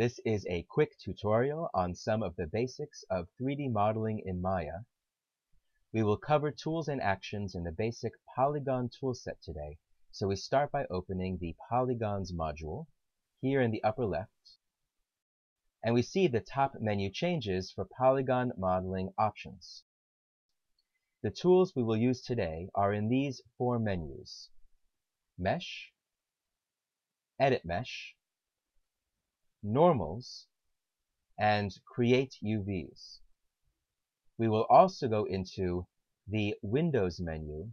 This is a quick tutorial on some of the basics of 3D modeling in Maya. We will cover tools and actions in the basic Polygon toolset today. So we start by opening the Polygons module here in the upper left. And we see the top menu changes for Polygon modeling options. The tools we will use today are in these four menus: Mesh, Edit Mesh, Normals, and Create UVs. We will also go into the Windows menu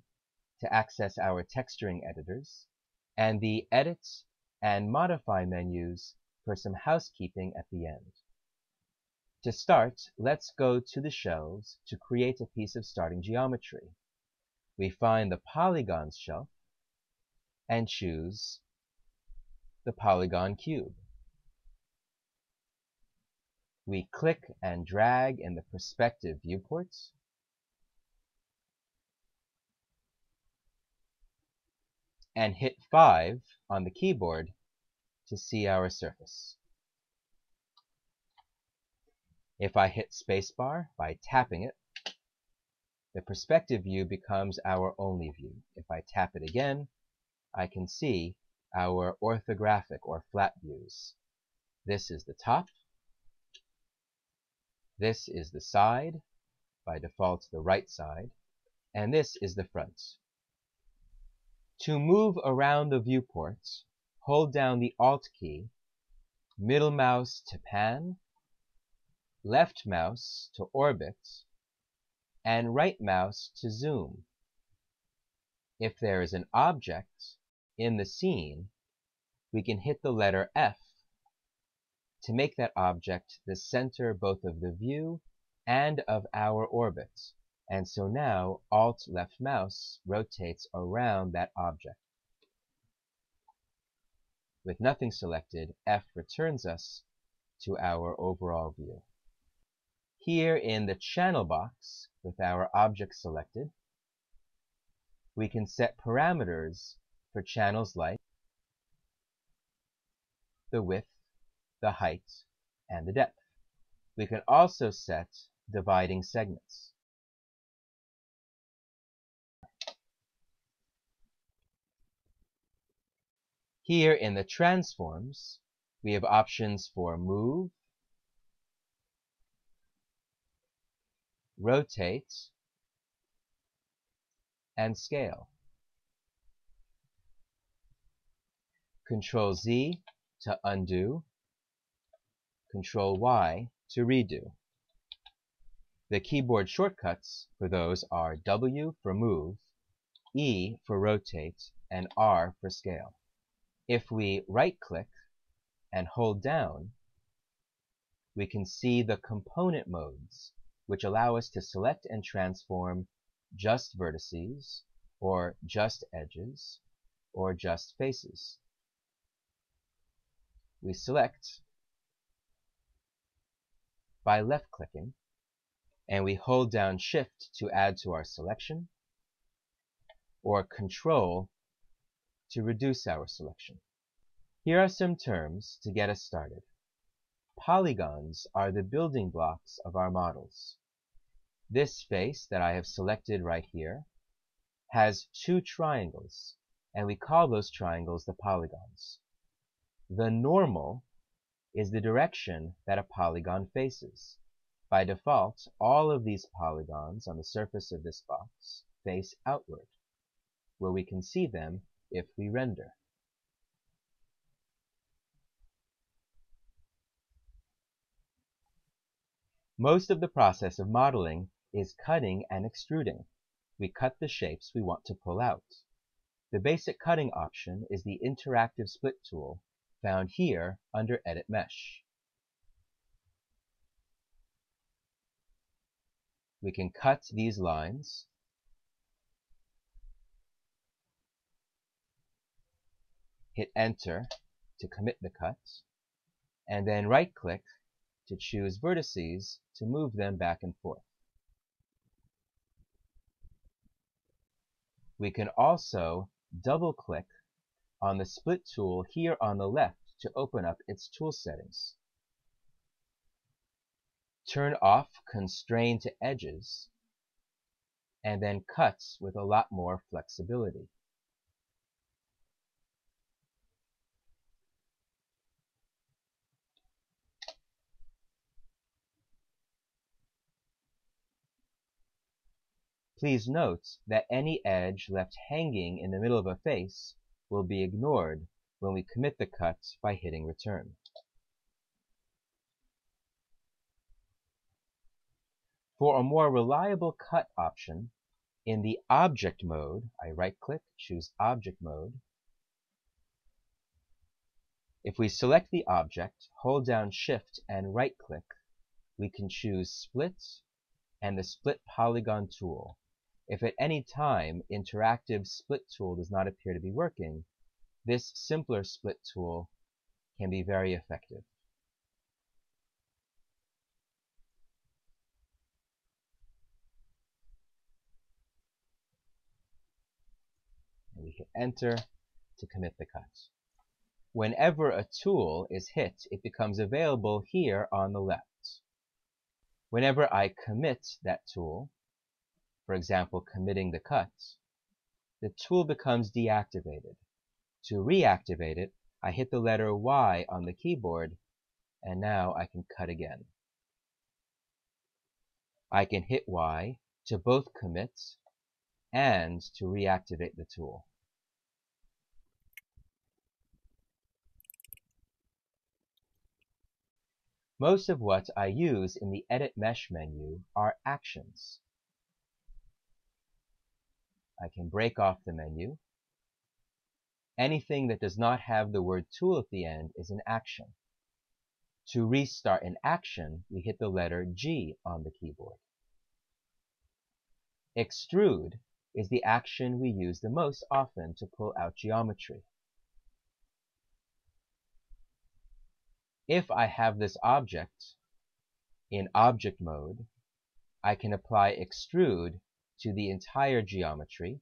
to access our texturing editors, and the Edit and Modify menus for some housekeeping at the end. To start, let's go to the shelves to create a piece of starting geometry. We find the Polygons shelf and choose the Polygon cube. We click and drag in the perspective viewports. And hit 5 on the keyboard to see our surface. If I hit spacebar by tapping it, the perspective view becomes our only view. If I tap it again, I can see our orthographic or flat views. This is the top. This is the side, by default the right side, and this is the front. To move around the viewports, hold down the Alt key, middle mouse to pan, left mouse to orbit, and right mouse to zoom. If there is an object in the scene, we can hit the letter F to make that object the center both of the view and of our orbit. And so now Alt left mouse rotates around that object. With nothing selected, F returns us to our overall view. Here in the channel box, with our object selected, we can set parameters for channels like the width, the height, and the depth. We can also set dividing segments. Here in the transforms, we have options for move, rotate, and scale. Control Z to undo, Control Y to redo. The keyboard shortcuts for those are W for move, E for rotate, and R for scale. If we right-click and hold down, we can see the component modes, which allow us to select and transform just vertices, or just edges, or just faces. We select by left-clicking, and we hold down Shift to add to our selection, or Control to reduce our selection. Here are some terms to get us started. Polygons are the building blocks of our models. This face that I have selected right here has two triangles, and we call those triangles the polygons. The normal is the direction that a polygon faces. By default, all of these polygons on the surface of this box face outward, where we can see them if we render. Most of the process of modeling is cutting and extruding. We cut the shapes we want to pull out. The basic cutting option is the interactive split tool found here under Edit Mesh. We can cut these lines, hit Enter to commit the cut, and then right-click to choose vertices to move them back and forth. We can also double-click on the split tool here on the left to open up its tool settings. turn off constrain to edges, and then cuts with a lot more flexibility. Please note that any edge left hanging in the middle of a face will be ignored when we commit the cut by hitting return. For a more reliable cut option, in the object mode, I right-click, choose object mode. If we select the object, hold down Shift and right-click, we can choose Split and the Split Polygon tool. If at any time interactive split tool does not appear to be working, this simpler split tool can be very effective. And we hit enter to commit the cut. Whenever a tool is hit, it becomes available here on the left. Whenever I commit that tool, for example, committing the cut, the tool becomes deactivated. To reactivate it, I hit the letter Y on the keyboard, and now I can cut again. I can hit Y to both commit and to reactivate the tool. Most of what I use in the Edit Mesh menu are actions. I can break off the menu. Anything that does not have the word tool at the end is an action. To restart an action, we hit the letter G on the keyboard. Extrude is the action we use the most often to pull out geometry. If I have this object in object mode, I can apply extrude to the entire geometry.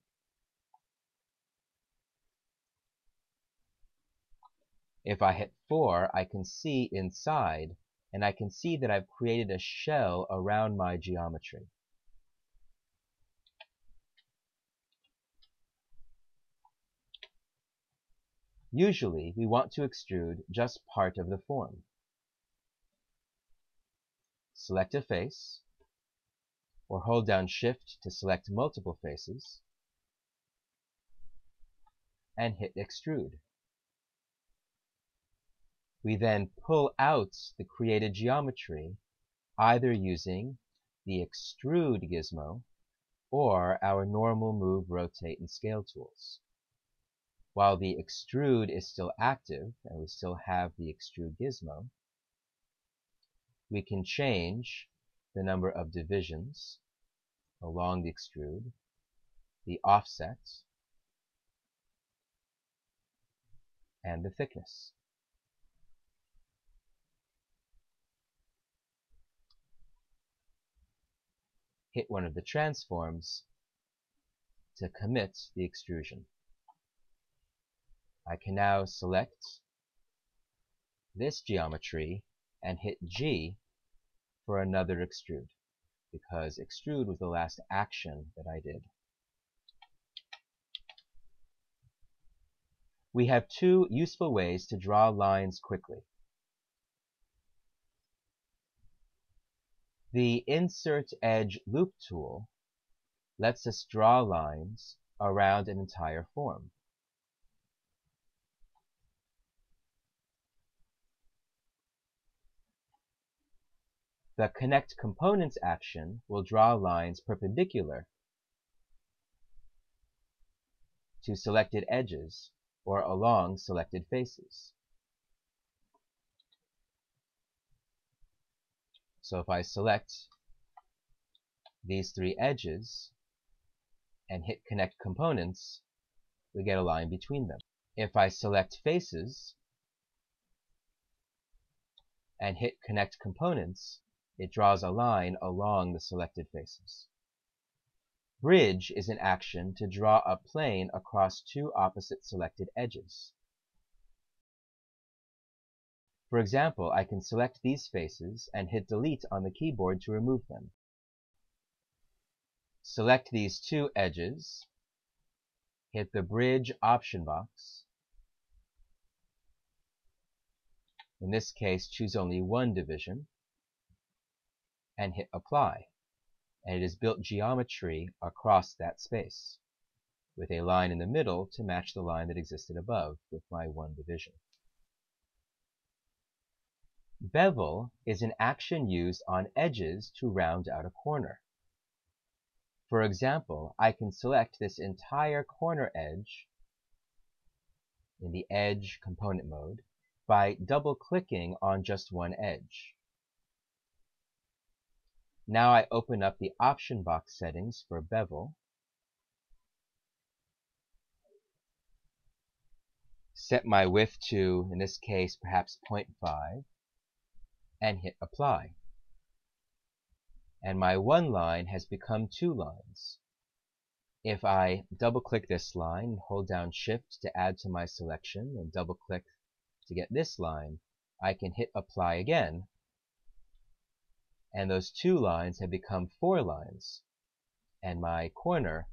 If I hit 4, I can see inside, and I can see that I've created a shell around my geometry. Usually, we want to extrude just part of the form. Select a face, or hold down Shift to select multiple faces, and hit extrude. We then pull out the created geometry, either using the extrude gizmo or our normal move, rotate, and scale tools. While the extrude is still active, and we still have the extrude gizmo, we can change the number of divisions along the extrude, the offset, and the thickness. Hit one of the transforms to commit the extrusion. I can now select this geometry and hit G for another extrude, because extrude was the last action that I did. We have two useful ways to draw lines quickly. The Insert Edge Loop tool lets us draw lines around an entire form. The Connect Components action will draw lines perpendicular to selected edges or along selected faces. So if I select these three edges and hit Connect Components, we get a line between them. If I select faces and hit Connect Components, it draws a line along the selected faces. Bridge is an action to draw a plane across two opposite selected edges. For example, I can select these faces and hit delete on the keyboard to remove them. Select these two edges, hit the bridge option box. In this case, choose only one division and hit apply. And it has built geometry across that space, with a line in the middle to match the line that existed above with my one division. Bevel is an action used on edges to round out a corner. For example, I can select this entire corner edge in the Edge component mode by double-clicking on just one edge. Now I open up the option box settings for bevel, set my width to, in this case, perhaps 0.5, and hit apply. And my one line has become two lines. If I double-click this line and hold down Shift to add to my selection and double-click to get this line, I can hit apply again, and those two lines have become four lines, and my corner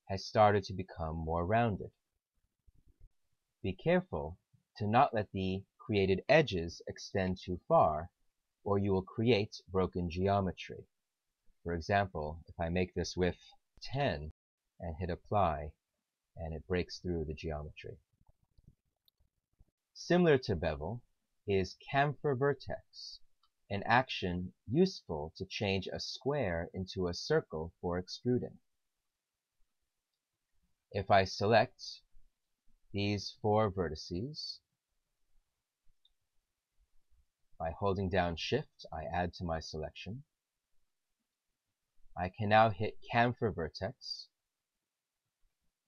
has started to become more rounded. Be careful to not let the created edges extend too far, or you will create broken geometry. For example, if I make this width 10 and hit apply, and it breaks through the geometry. Similar to bevel is chamfer vertex, an action useful to change a square into a circle for extruding. If I select these four vertices, by holding down Shift, I add to my selection. I can now hit chamfer vertex,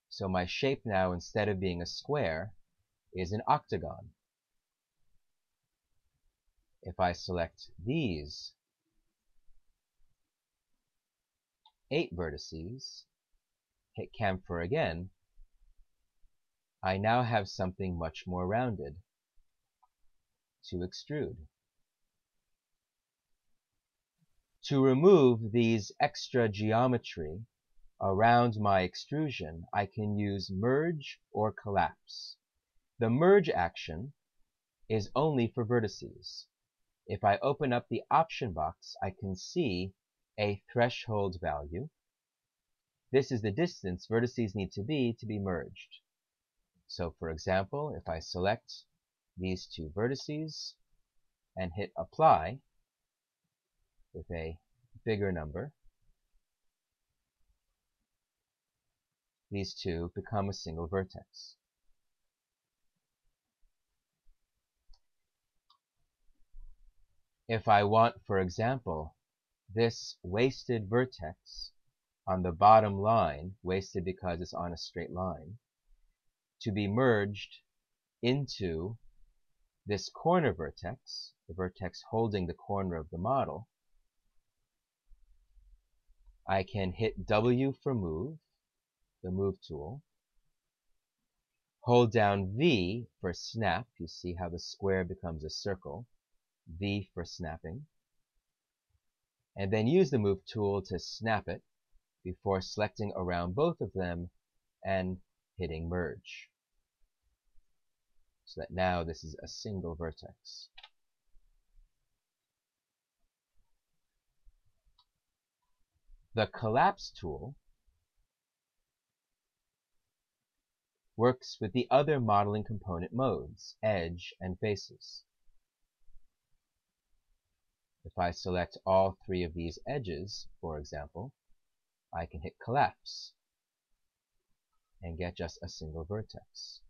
so my shape now, instead of being a square, is an octagon. If I select these 8 vertices, hit chamfer again, I now have something much more rounded to extrude. To remove these extra geometry around my extrusion, I can use merge or collapse. The merge action is only for vertices. If I open up the option box, I can see a threshold value. This is the distance vertices need to be merged. So for example, if I select these two vertices and hit apply with a bigger number, these two become a single vertex. If I want, for example, this wasted vertex on the bottom line, wasted because it's on a straight line, to be merged into this corner vertex, the vertex holding the corner of the model, I can hit W for move, the move tool, hold down V for snap, you see how the square becomes a circle, V for snapping, and then use the move tool to snap it before selecting around both of them and hitting merge, so that now this is a single vertex. The collapse tool works with the other modeling component modes, edge and faces. If I select all three of these edges, for example, I can hit collapse and get just a single vertex.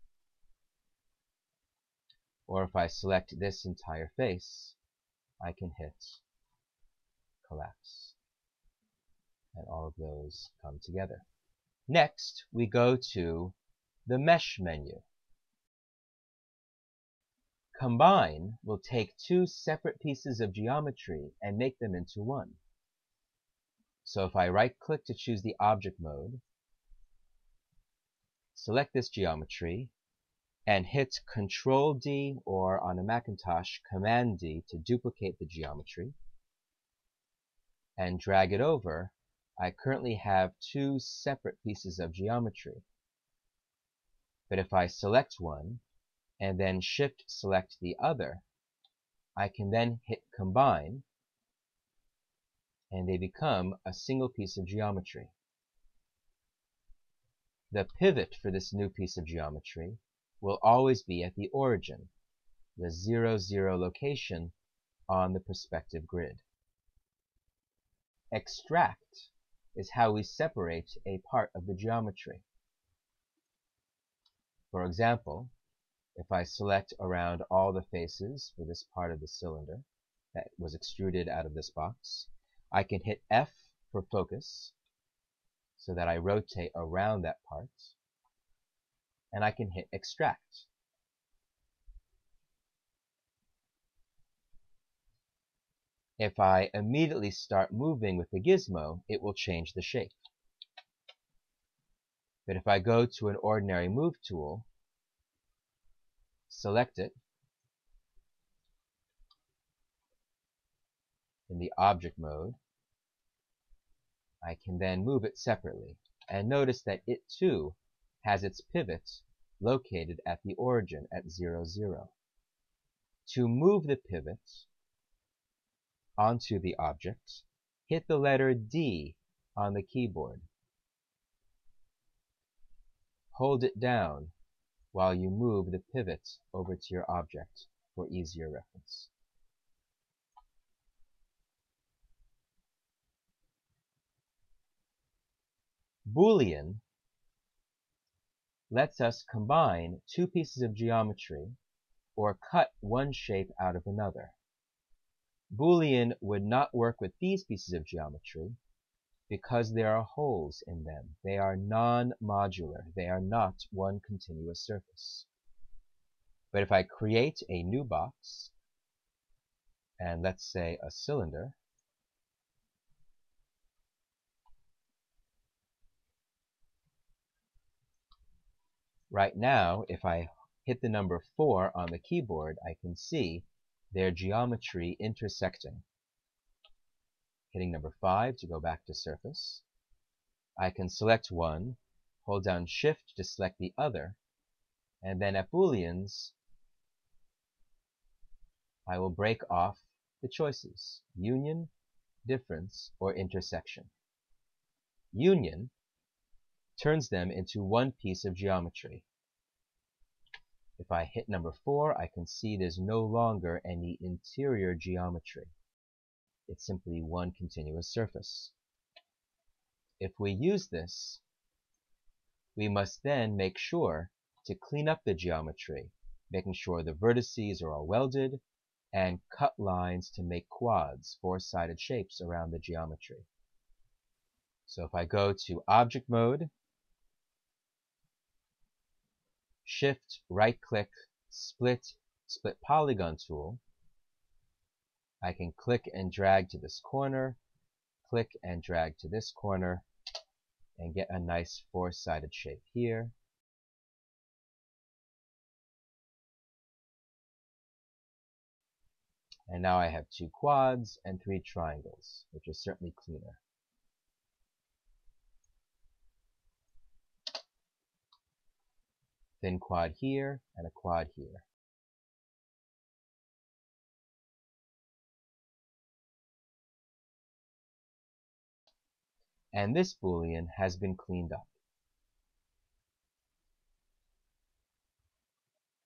Or if I select this entire face, I can hit collapse. And all of those come together. Next, we go to the Mesh menu. Combine will take two separate pieces of geometry and make them into one. So if I right-click to choose the object mode, select this geometry, and hit Control D, or on a Macintosh, Command D to duplicate the geometry and drag it over, I currently have two separate pieces of geometry. But if I select one and then Shift select the other, I can then hit Combine and they become a single piece of geometry. The pivot for this new piece of geometry will always be at the origin, the 0, 0 location on the perspective grid. Extract is how we separate a part of the geometry. For example, if I select around all the faces for this part of the cylinder that was extruded out of this box, I can hit F for focus so that I rotate around that part, and I can hit extract. If I immediately start moving with the gizmo, it will change the shape. But if I go to an ordinary move tool, select it in the object mode, I can then move it separately. And notice that it too has its pivot located at the origin at 0, 0. To move the pivot onto the object, hit the letter D on the keyboard. Hold it down while you move the pivot over to your object for easier reference. Boolean lets us combine two pieces of geometry or cut one shape out of another. Boolean would not work with these pieces of geometry because there are holes in them. They are non-modular. They are not one continuous surface. But if I create a new box, and let's say a cylinder, right now, if I hit the number 4 on the keyboard, I can see their geometry intersecting. Hitting number 5 to go back to surface. I can select one, hold down Shift to select the other, and then at Booleans, I will break off the choices: union, difference, or intersection. Union turns them into one piece of geometry. If I hit number 4, I can see there's no longer any interior geometry. It's simply one continuous surface. If we use this, we must then make sure to clean up the geometry, making sure the vertices are all welded, and cut lines to make quads, four-sided shapes around the geometry. So if I go to Object Mode, Shift, right-click, Split Polygon Tool, I can click and drag to this corner, click and drag to this corner, and get a nice four-sided shape here. And now I have 2 quads and 3 triangles, which is certainly cleaner. Thin quad here and a quad here. And this Boolean has been cleaned up.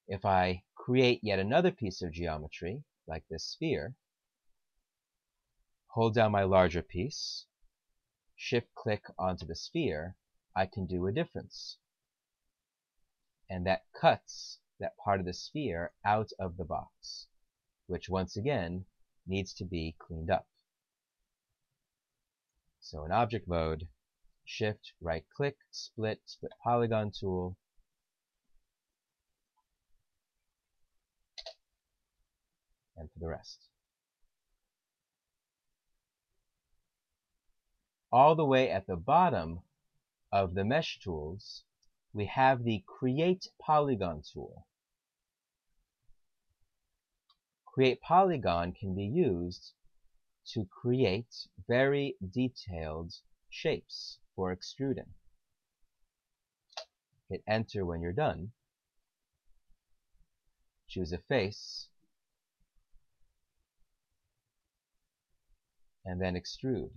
If I create yet another piece of geometry, like this sphere, hold down my larger piece, shift-click onto the sphere, I can do a difference. And that cuts that part of the sphere out of the box, which once again needs to be cleaned up. So in Object Mode, Shift, right-click, Split Polygon Tool, and for the rest. All the way at the bottom of the Mesh tools, we have the Create Polygon tool. Create Polygon can be used to create very detailed shapes for extruding. Hit Enter when you're done. Choose a face, and then extrude.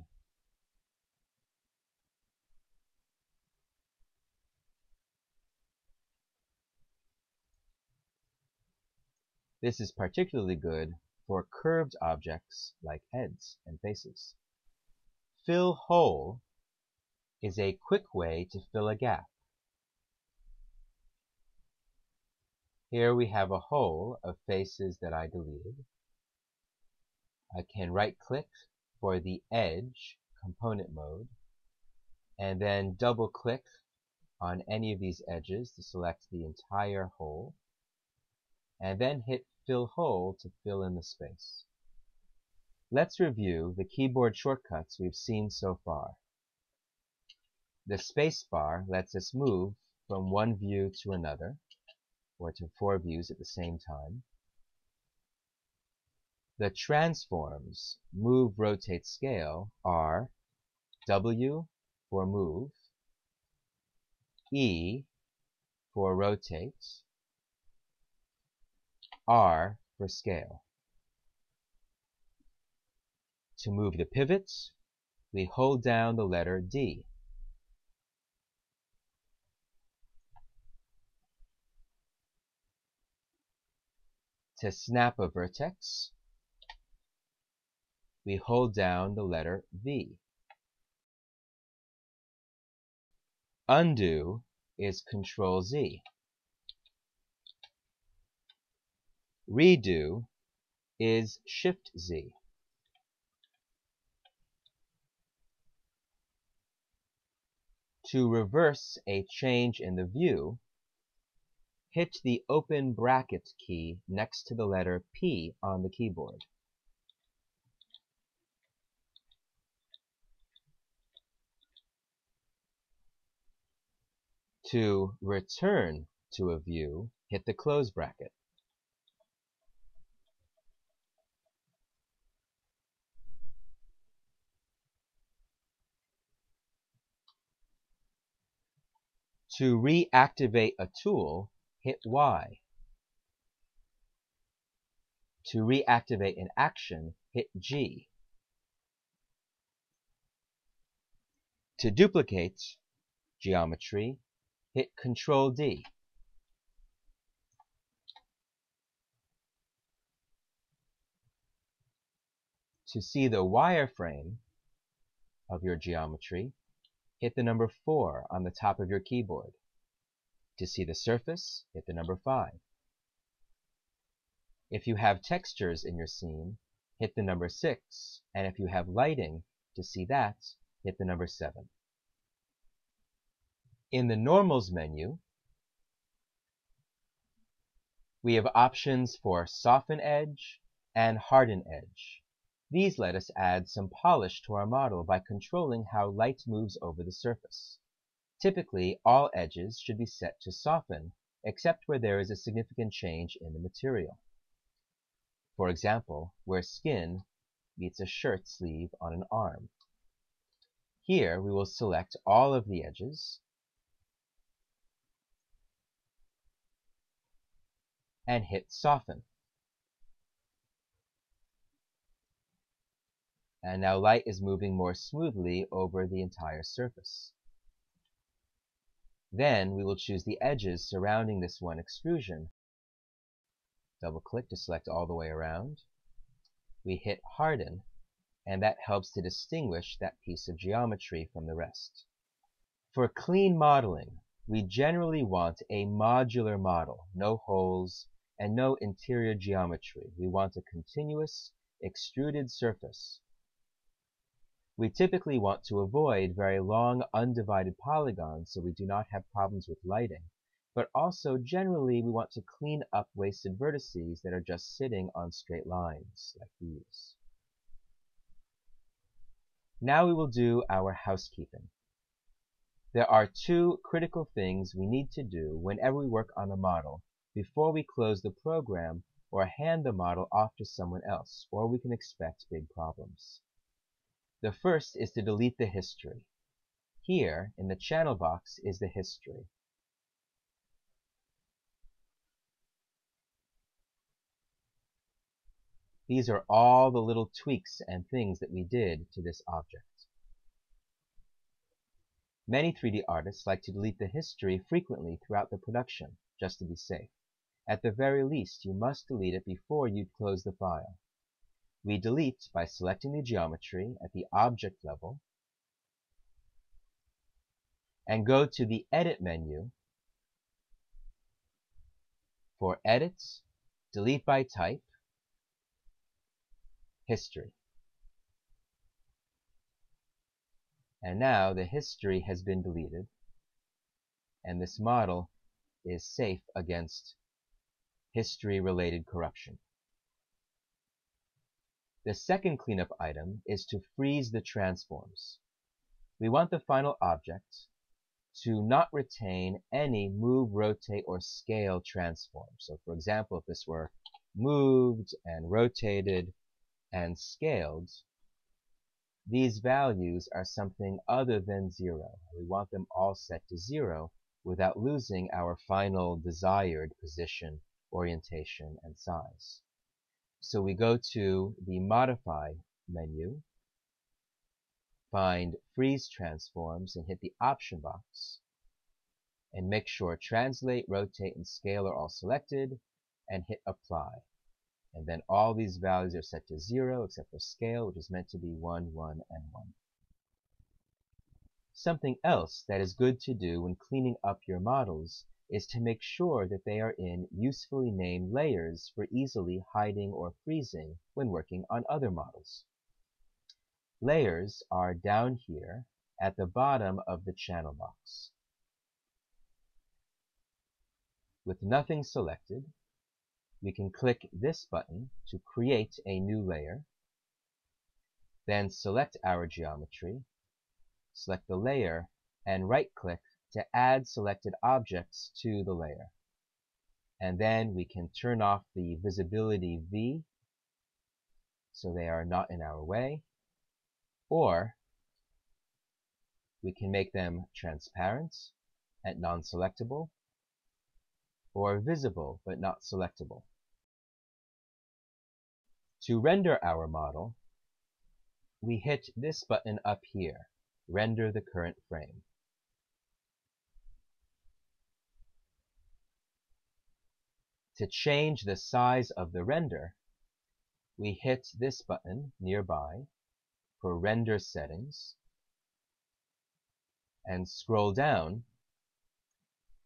This is particularly good for curved objects like heads and faces. Fill hole is a quick way to fill a gap. Here we have a hole of faces that I deleted. I can right-click for the edge component mode, and then double-click on any of these edges to select the entire hole, and then hit Fill Hole to fill in the space. Let's review the keyboard shortcuts we've seen so far. The spacebar lets us move from one view to another, or to 4 views at the same time. The transforms Move, Rotate, Scale are W for Move, E for Rotate, R for Scale. To move the pivots, we hold down the letter D. To snap a vertex, we hold down the letter V. Undo is Control Z. Redo is Shift Z. To reverse a change in the view, hit the open bracket key next to the letter P on the keyboard. To return to a view, hit the close bracket. To reactivate a tool, hit Y. To reactivate an action, hit G. To duplicate geometry, hit Control D. To see the wireframe of your geometry, hit the number 4 on the top of your keyboard. To see the surface, hit the number 5. If you have textures in your scene, hit the number 6, and if you have lighting, to see that, hit the number 7. In the Normals menu, we have options for Soften Edge and Harden Edge. These let us add some polish to our model by controlling how light moves over the surface. Typically, all edges should be set to soften, except where there is a significant change in the material. For example, where skin meets a shirt sleeve on an arm. Here we will select all of the edges and hit Soften. And now light is moving more smoothly over the entire surface. Then we will choose the edges surrounding this one extrusion. Double-click to select all the way around. We hit Harden, and that helps to distinguish that piece of geometry from the rest. For clean modeling, we generally want a modular model, no holes and no interior geometry. We want a continuous, extruded surface. We typically want to avoid very long, undivided polygons so we do not have problems with lighting, but also generally we want to clean up wasted vertices that are just sitting on straight lines, like these. Now we will do our housekeeping. There are 2 critical things we need to do whenever we work on a model before we close the program or hand the model off to someone else, or we can expect big problems. The first is to delete the history. Here, in the channel box, is the history. These are all the little tweaks and things that we did to this object. Many 3D artists like to delete the history frequently throughout the production, just to be safe. At the very least, you must delete it before you close the file. We delete by selecting the geometry at the object level and go to the Edit menu for Edit, Delete by Type, History. And now the history has been deleted, and this model is safe against history-related corruption. The second cleanup item is to freeze the transforms. We want the final object to not retain any move, rotate, or scale transform. So for example, if this were moved and rotated and scaled, these values are something other than 0. We want them all set to 0 without losing our final desired position, orientation, and size. So we go to the Modify menu, find Freeze Transforms, and hit the Option box, and make sure Translate, Rotate, and Scale are all selected, and hit Apply. And then all these values are set to 0 except for scale, which is meant to be 1, 1, and 1. Something else that is good to do when cleaning up your models is to make sure that they are in usefully named layers for easily hiding or freezing when working on other models. Layers are down here at the bottom of the channel box. With nothing selected, we can click this button to create a new layer, then select our geometry, select the layer, and right-click to add selected objects to the layer. And then we can turn off the visibility V so they are not in our way, or we can make them transparent and non-selectable, or visible but not selectable. To render our model, we hit this button up here, Render the Current Frame. To change the size of the render, we hit this button nearby for Render Settings and scroll down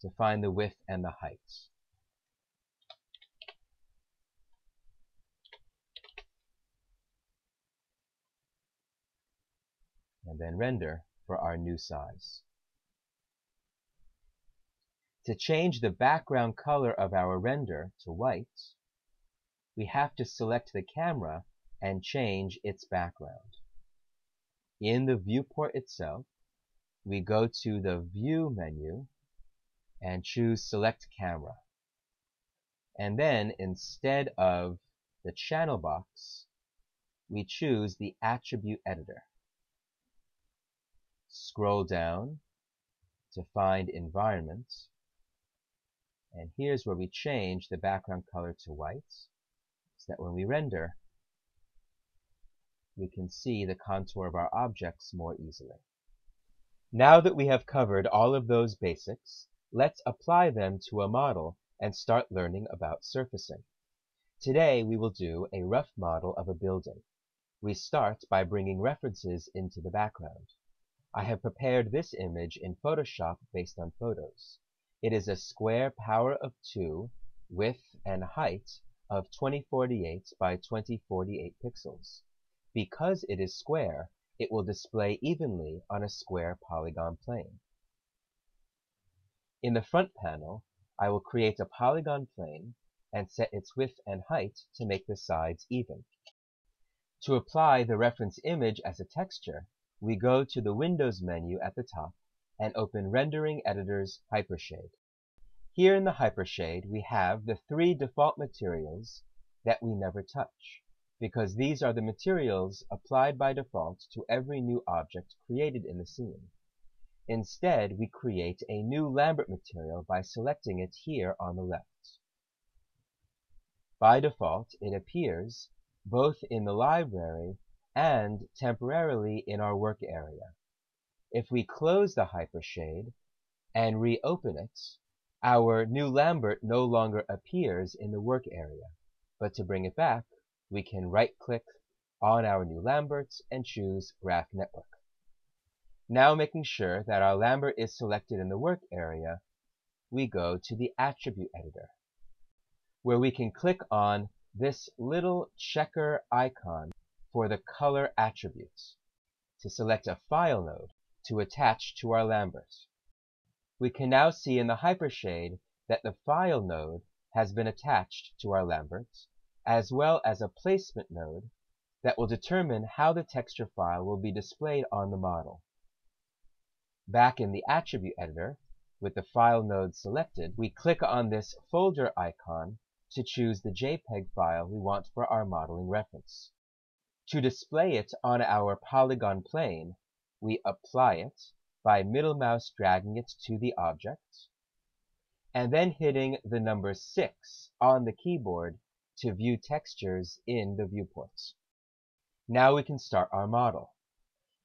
to find the width and the height. And then render for our new size. To change the background color of our render to white, we have to select the camera and change its background. In the viewport itself, we go to the View menu and choose Select Camera. And then instead of the channel box, we choose the Attribute Editor. Scroll down to find Environment, and here's where we change the background color to white so that when we render, we can see the contour of our objects more easily. Now that we have covered all of those basics, let's apply them to a model and start learning about surfacing. Today we will do a rough model of a building. We start by bringing references into the background. I have prepared this image in Photoshop based on photos. It is a square power of 2 width and height of 2048 by 2048 pixels. Because it is square, it will display evenly on a square polygon plane. In the front panel, I will create a polygon plane and set its width and height to make the sides even. To apply the reference image as a texture, we go to the Windows menu at the top and open Rendering Editor's Hypershade. Here in the Hypershade, we have the 3 default materials that we never touch, because these are the materials applied by default to every new object created in the scene. Instead, we create a new Lambert material by selecting it here on the left. By default, it appears both in the library and temporarily in our work area. If we close the hypershade and reopen it, our new Lambert no longer appears in the work area. But to bring it back, we can right-click on our new Lambert and choose Graph Network. Now, making sure that our Lambert is selected in the work area, we go to the Attribute Editor, where we can click on this little checker icon for the color attributes to select a file node to attach to our Lambert. We can now see in the hypershade that the file node has been attached to our Lambert, as well as a placement node that will determine how the texture file will be displayed on the model. Back in the Attribute Editor, with the file node selected, we click on this folder icon to choose the JPEG file we want for our modeling reference. To display it on our polygon plane, we apply it by middle mouse dragging it to the object, and then hitting the number 6 on the keyboard to view textures in the viewports. Now we can start our model.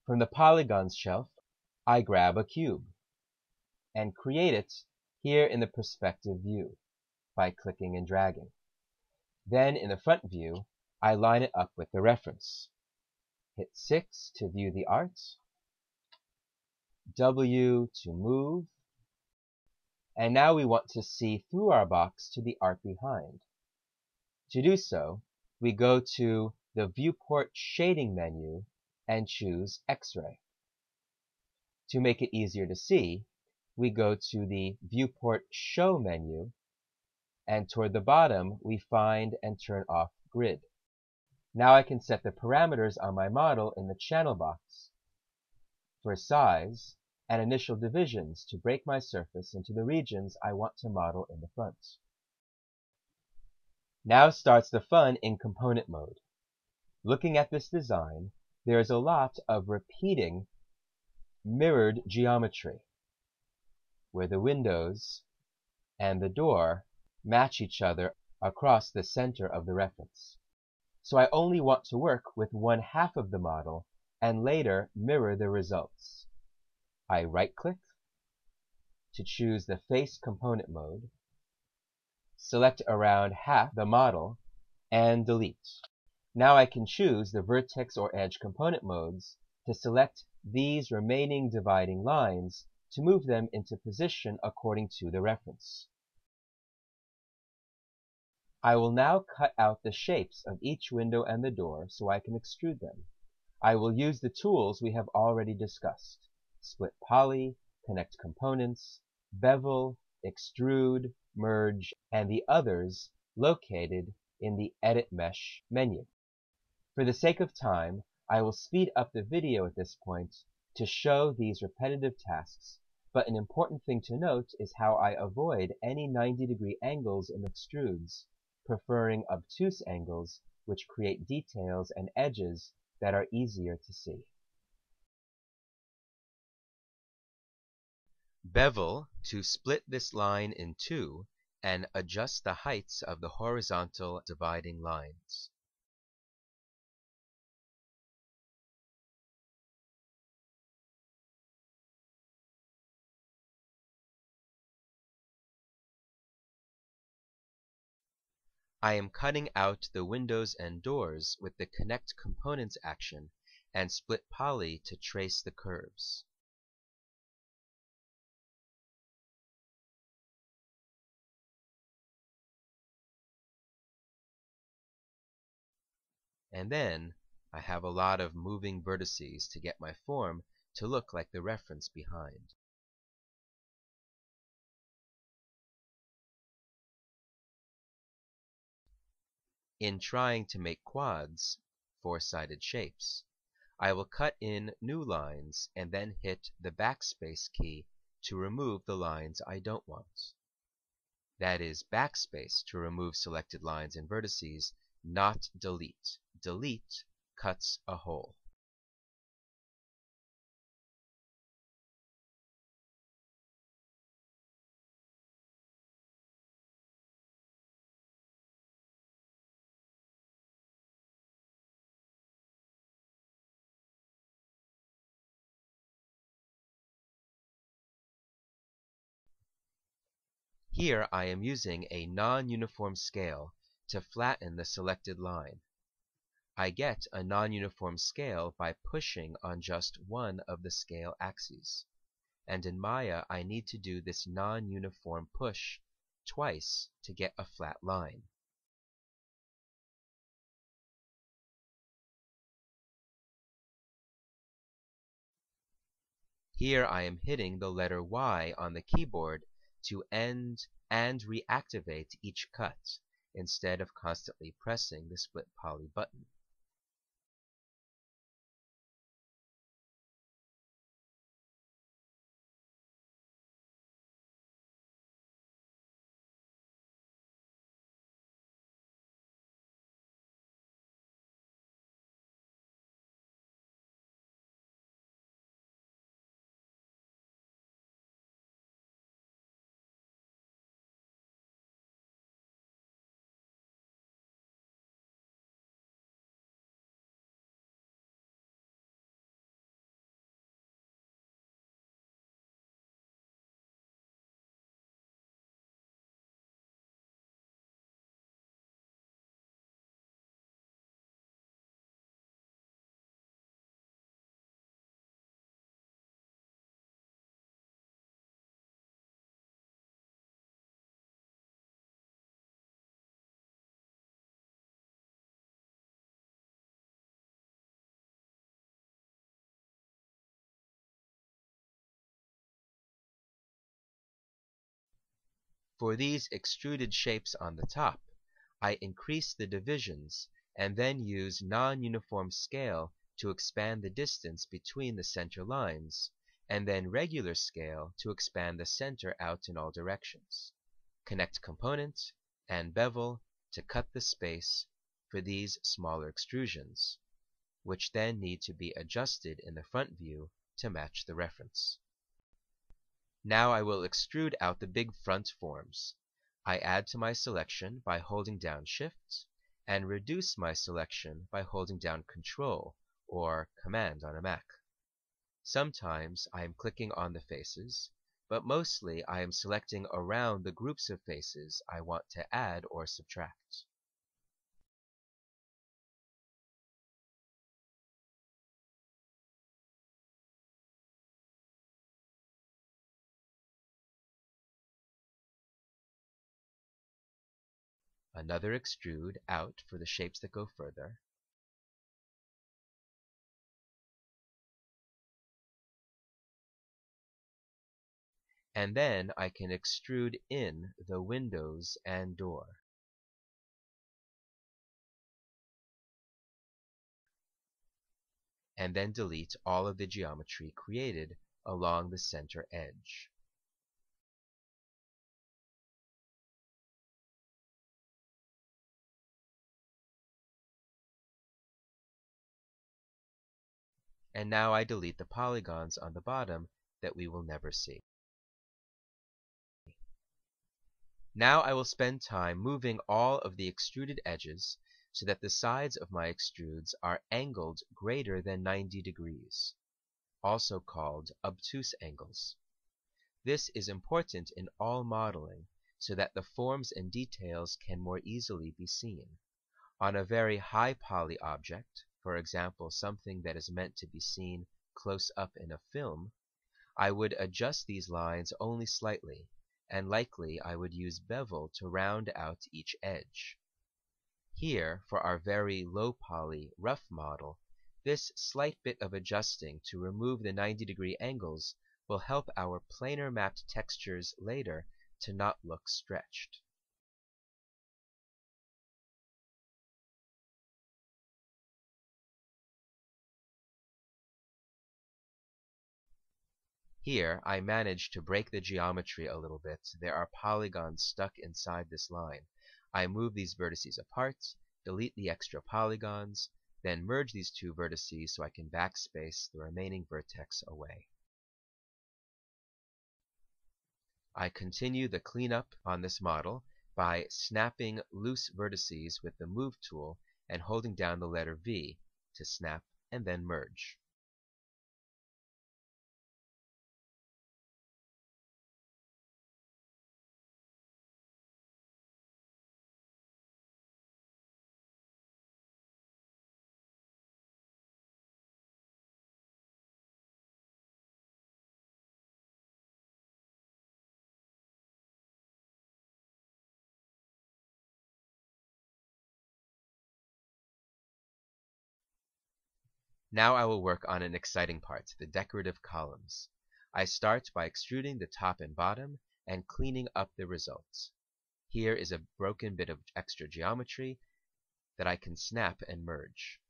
From the polygons shelf, I grab a cube and create it here in the perspective view by clicking and dragging. Then in the front view, I line it up with the reference. Hit 6 to view the art, W to move, and now we want to see through our box to the art behind. To do so, we go to the Viewport Shading menu and choose X-ray. To make it easier to see, we go to the Viewport Show menu, and toward the bottom, we find and turn off Grid. Now I can set the parameters on my model in the channel box for size and initial divisions to break my surface into the regions I want to model in the front. Now starts the fun in component mode. Looking at this design, there is a lot of repeating mirrored geometry, where the windows and the door match each other across the center of the reference. So I only want to work with one half of the model and later mirror the results. I right-click to choose the face component mode, select around half the model, and delete. Now I can choose the vertex or edge component modes to select these remaining dividing lines to move them into position according to the reference. I will now cut out the shapes of each window and the door so I can extrude them. I will use the tools we have already discussed: Split Poly, Connect Components, Bevel, Extrude, Merge, and the others located in the Edit Mesh menu. For the sake of time, I will speed up the video at this point to show these repetitive tasks, but an important thing to note is how I avoid any 90-degree angles in extrudes, preferring obtuse angles which create details and edges that are easier to see. Bevel to split this line in two and adjust the heights of the horizontal dividing lines. I am cutting out the windows and doors with the Connect Components action and Split Poly to trace the curves. And then I have a lot of moving vertices to get my form to look like the reference behind. In trying to make quads, four-sided shapes, I will cut in new lines and then hit the backspace key to remove the lines I don't want. That is backspace to remove selected lines and vertices not delete. Delete cuts a hole. Here I am using a non-uniform scale to flatten the selected line. I get a non-uniform scale by pushing on just one of the scale axes. And in Maya I need to do this non-uniform push twice to get a flat line. Here I am hitting the letter Y on the keyboard to end and reactivate each cut, instead of constantly pressing the split poly button. For these extruded shapes on the top, I increase the divisions and then use non-uniform scale to expand the distance between the center lines, and then regular scale to expand the center out in all directions. Connect component and bevel to cut the space for these smaller extrusions, which then need to be adjusted in the front view to match the reference. Now I will extrude out the big front forms. I add to my selection by holding down Shift, and reduce my selection by holding down Control or Command on a Mac. Sometimes I am clicking on the faces, but mostly I am selecting around the groups of faces I want to add or subtract. Another extrude out for the shapes that go further. And then I can extrude in the windows and door. And then delete all of the geometry created along the center edge. And now I delete the polygons on the bottom that we will never see. Now I will spend time moving all of the extruded edges so that the sides of my extrudes are angled greater than 90 degrees, also called obtuse angles. This is important in all modeling so that the forms and details can more easily be seen. On a very high poly object, for example something that is meant to be seen close up in a film, I would adjust these lines only slightly, and likely I would use bevel to round out each edge. Here, for our very low poly rough model, this slight bit of adjusting to remove the 90-degree angles will help our planar mapped textures later to not look stretched. Here I managed to break the geometry a little bit. There are polygons stuck inside this line. I move these vertices apart delete the extra polygons, then merge these two vertices so I can backspace the remaining vertex away. I continue the cleanup on this model by snapping loose vertices with the Move tool and holding down the letter V to snap and then merge. Now I will work on an exciting part, the decorative columns. I start by extruding the top and bottom and cleaning up the results. Here is a broken bit of extra geometry that I can snap and merge.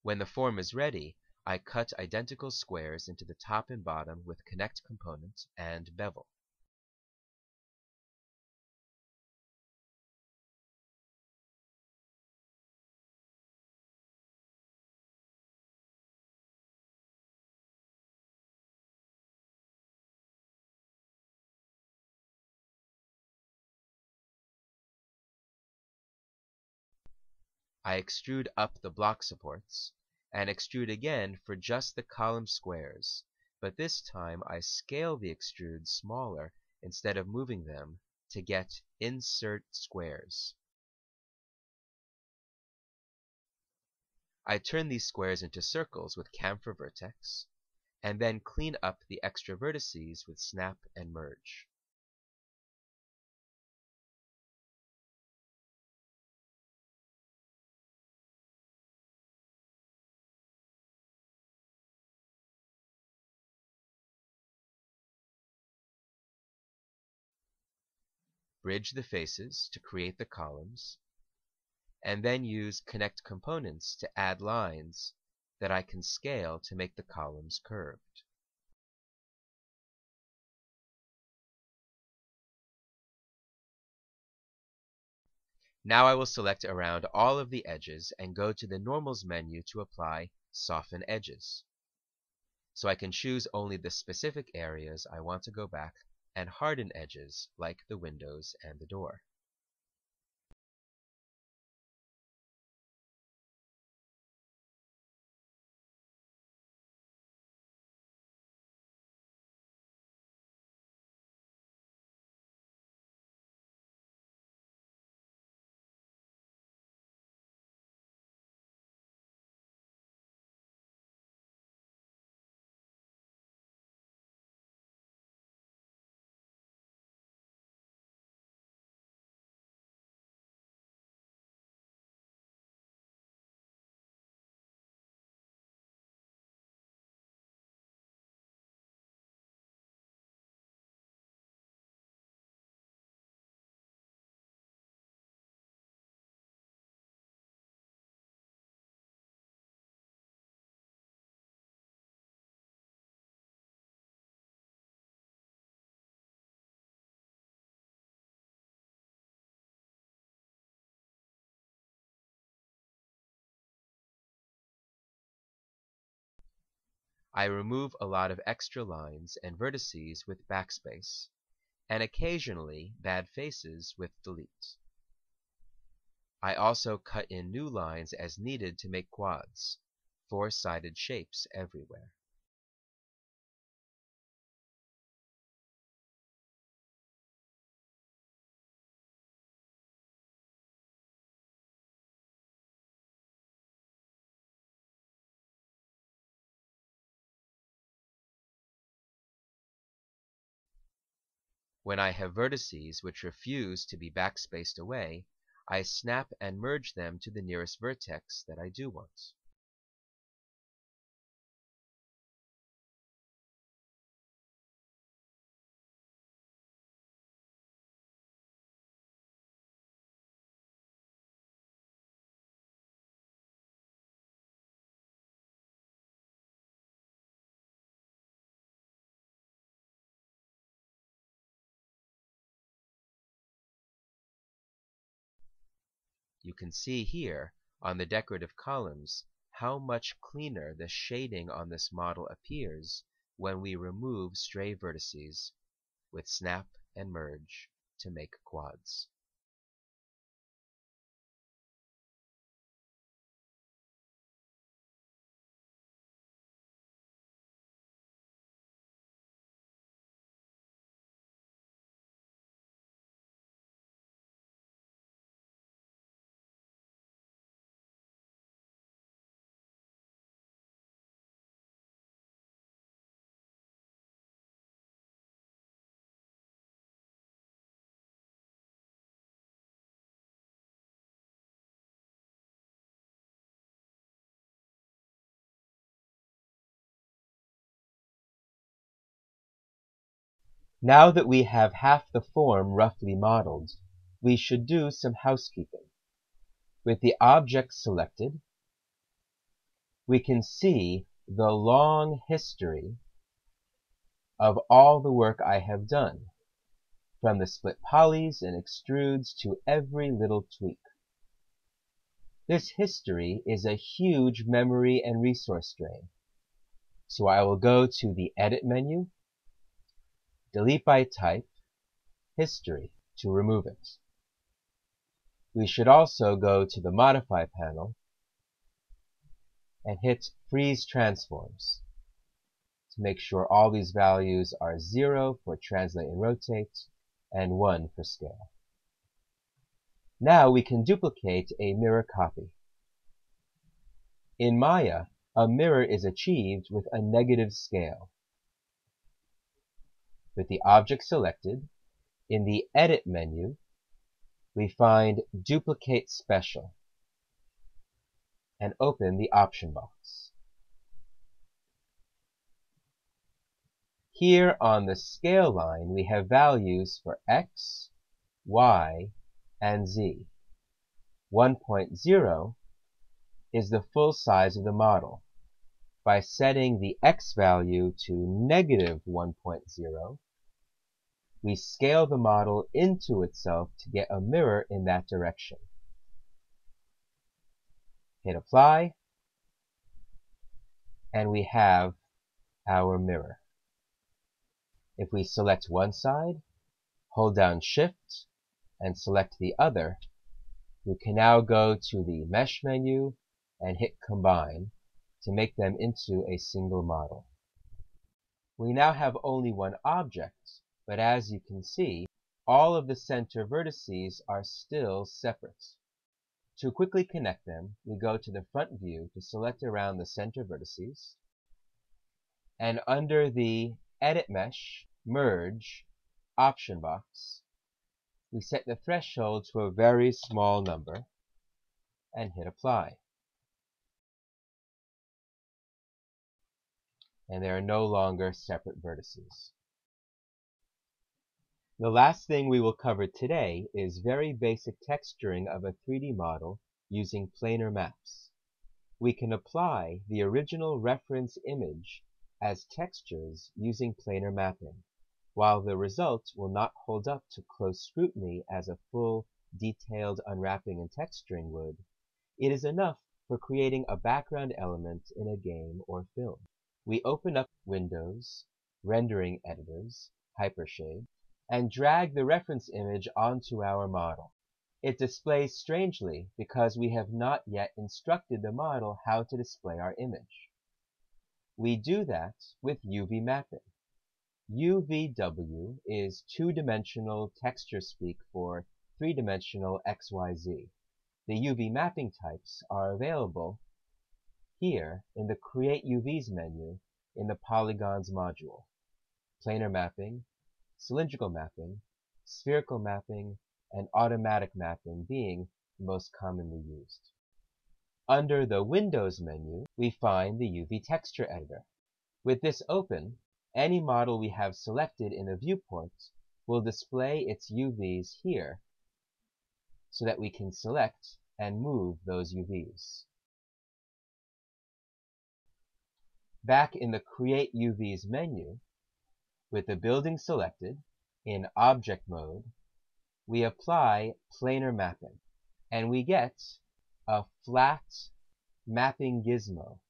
When the form is ready, I cut identical squares into the top and bottom with Connect Component and Bevel. I extrude up the block supports, and extrude again for just the column squares, but this time I scale the extrude smaller instead of moving them to get Insert Squares. I turn these squares into circles with Chamfer Vertex, and then clean up the extra vertices with Snap and Merge. Bridge the faces to create the columns, and then use Connect Components to add lines that I can scale to make the columns curved. Now I will select around all of the edges and go to the Normals menu to apply Soften Edges. So I can choose only the specific areas I want to go back and harden edges like the windows and the door. I remove a lot of extra lines and vertices with backspace, and occasionally bad faces with delete. I also cut in new lines as needed to make quads, four-sided shapes everywhere. When I have vertices which refuse to be backspaced away, I snap and merge them to the nearest vertex that I do want. You can see here on the decorative columns how much cleaner the shading on this model appears when we remove stray vertices with snap and merge to make quads. Now that we have half the form roughly modeled, we should do some housekeeping. With the object selected, we can see the long history of all the work I have done, from the split polys and extrudes to every little tweak. This history is a huge memory and resource drain, so I will go to the Edit menu, Delete by Type, History to remove it. We should also go to the Modify panel and hit Freeze Transforms to make sure all these values are 0 for Translate and Rotate and 1 for Scale. Now we can duplicate a mirror copy. In Maya, a mirror is achieved with a negative scale. With the object selected, in the Edit menu, we find Duplicate Special and open the option box. Here on the scale line, we have values for x, y, and z. 1.0 is the full size of the model. By setting the x value to negative 1.0, we scale the model into itself to get a mirror in that direction. Hit Apply, and we have our mirror. If we select one side, hold down Shift, and select the other, we can now go to the Mesh menu and hit Combine to make them into a single model. We now have only one object, but as you can see, all of the center vertices are still separate. To quickly connect them, we go to the front view to select around the center vertices, and under the Edit Mesh, Merge option box, we set the threshold to a very small number and hit Apply. And there are no longer separate vertices. The last thing we will cover today is very basic texturing of a 3D model using planar maps. We can apply the original reference image as textures using planar mapping. While the result will not hold up to close scrutiny as a full, detailed unwrapping and texturing would, it is enough for creating a background element in a game or film. We open up Windows, Rendering Editors, Hypershade, and drag the reference image onto our model. It displays strangely because we have not yet instructed the model how to display our image. We do that with UV mapping. UVW is two-dimensional texture speak for three-dimensional XYZ. The UV mapping types are available here in the Create UVs menu in the Polygons module. Planar mapping, cylindrical mapping, spherical mapping, and automatic mapping being the most commonly used. Under the Windows menu, we find the UV texture editor. With this open, any model we have selected in a viewport will display its UVs here so that we can select and move those UVs. Back in the Create UVs menu, with the building selected, in Object mode, we apply planar mapping, and we get a flat mapping gizmo.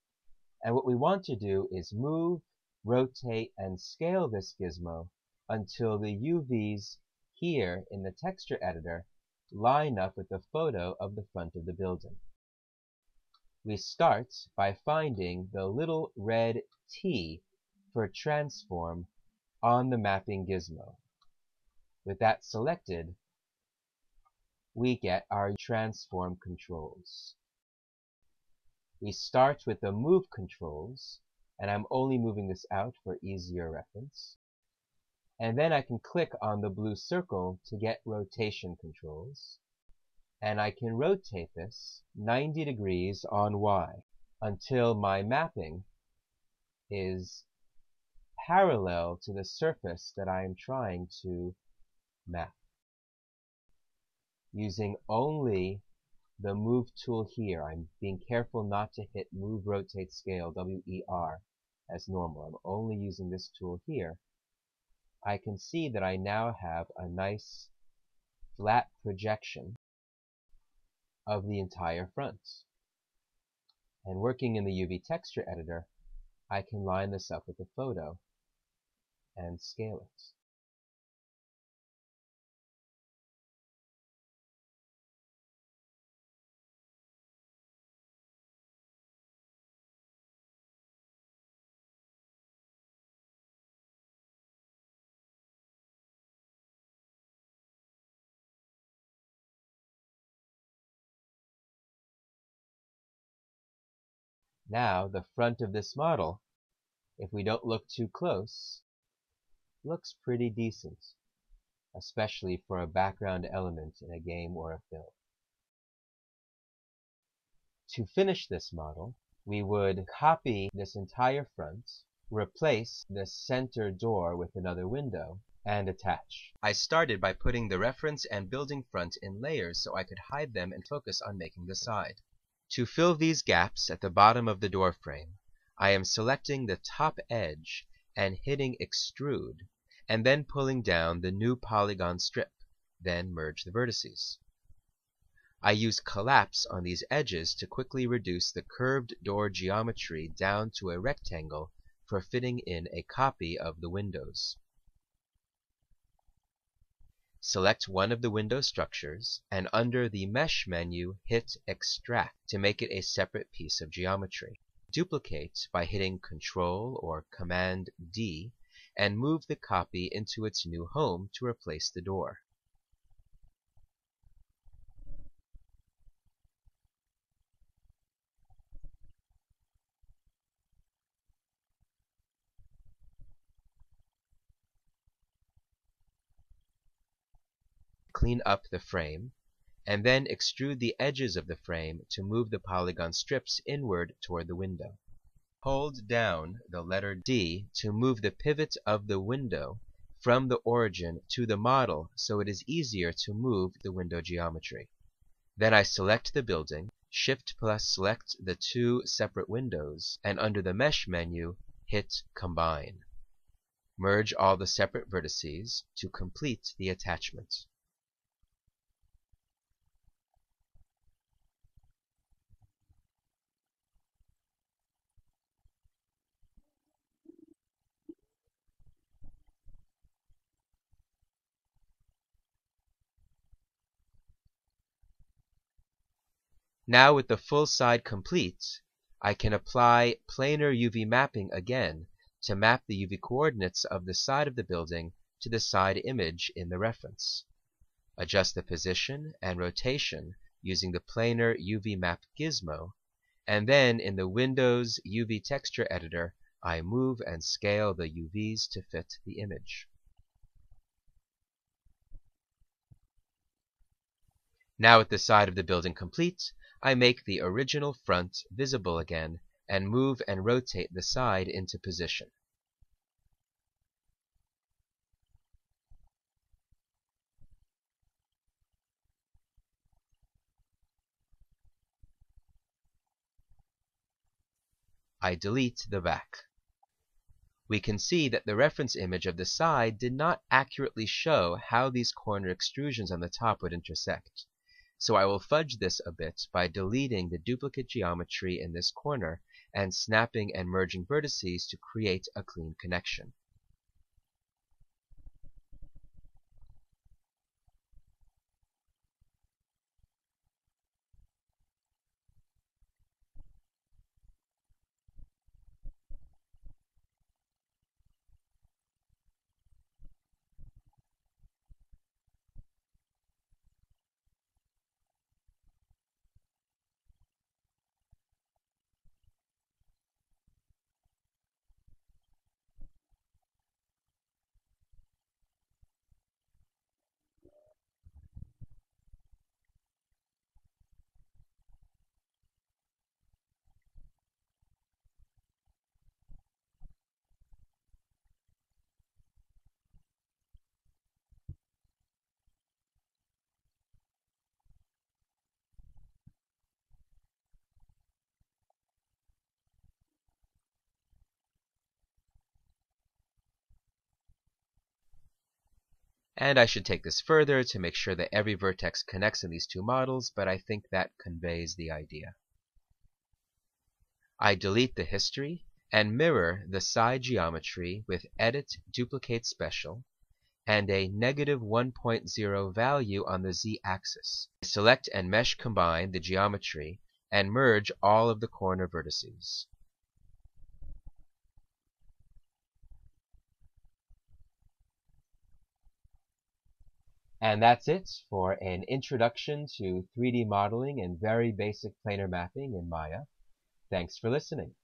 And what we want to do is move, rotate, and scale this gizmo until the UVs here in the texture editor line up with the photo of the front of the building. We start by finding the little red T for transform on the mapping gizmo. With that selected, we get our transform controls. We start with the move controls, and I'm only moving this out for easier reference. And then I can click on the blue circle to get rotation controls. And I can rotate this 90 degrees on Y until my mapping is parallel to the surface that I am trying to map. Using only the move tool here, I'm being careful not to hit move, rotate, scale, WER as normal. I'm only using this tool here. I can see that I now have a nice flat projection of the entire front. And working in the UV texture editor, I can line this up with the photo and scale it. Now, the front of this model, if we don't look too close, looks pretty decent, especially for a background element in a game or a film. To finish this model, we would copy this entire front, replace the center door with another window, and attach. I started by putting the reference and building front in layers so I could hide them and focus on making the side. To fill these gaps at the bottom of the door frame, I am selecting the top edge and hitting extrude, and then pulling down the new polygon strip, then merge the vertices. I use collapse on these edges to quickly reduce the curved door geometry down to a rectangle for fitting in a copy of the windows. Select one of the window structures, and under the Mesh menu, hit Extract to make it a separate piece of geometry. Duplicate by hitting Ctrl or Command D, and move the copy into its new home to replace the door. Clean up the frame, and then extrude the edges of the frame to move the polygon strips inward toward the window. Hold down the letter D to move the pivot of the window from the origin to the model so it is easier to move the window geometry. Then I select the building, Shift plus select the two separate windows, and under the Mesh menu, hit Combine. Merge all the separate vertices to complete the attachment. Now with the full side complete, I can apply planar UV mapping again to map the UV coordinates of the side of the building to the side image in the reference. Adjust the position and rotation using the planar UV map gizmo, and then in the Windows UV texture editor, I move and scale the UVs to fit the image. Now with the side of the building complete, I make the original front visible again and move and rotate the side into position. I delete the back. We can see that the reference image of the side did not accurately show how these corner extrusions on the top would intersect. So I will fudge this a bit by deleting the duplicate geometry in this corner and snapping and merging vertices to create a clean connection. And I should take this further to make sure that every vertex connects in these two models, but I think that conveys the idea. I delete the history and mirror the side geometry with Edit Duplicate Special and a -1.0 value on the z-axis. Select and mesh combine the geometry and merge all of the corner vertices. And that's it for an introduction to 3D modeling and very basic planar mapping in Maya. Thanks for listening.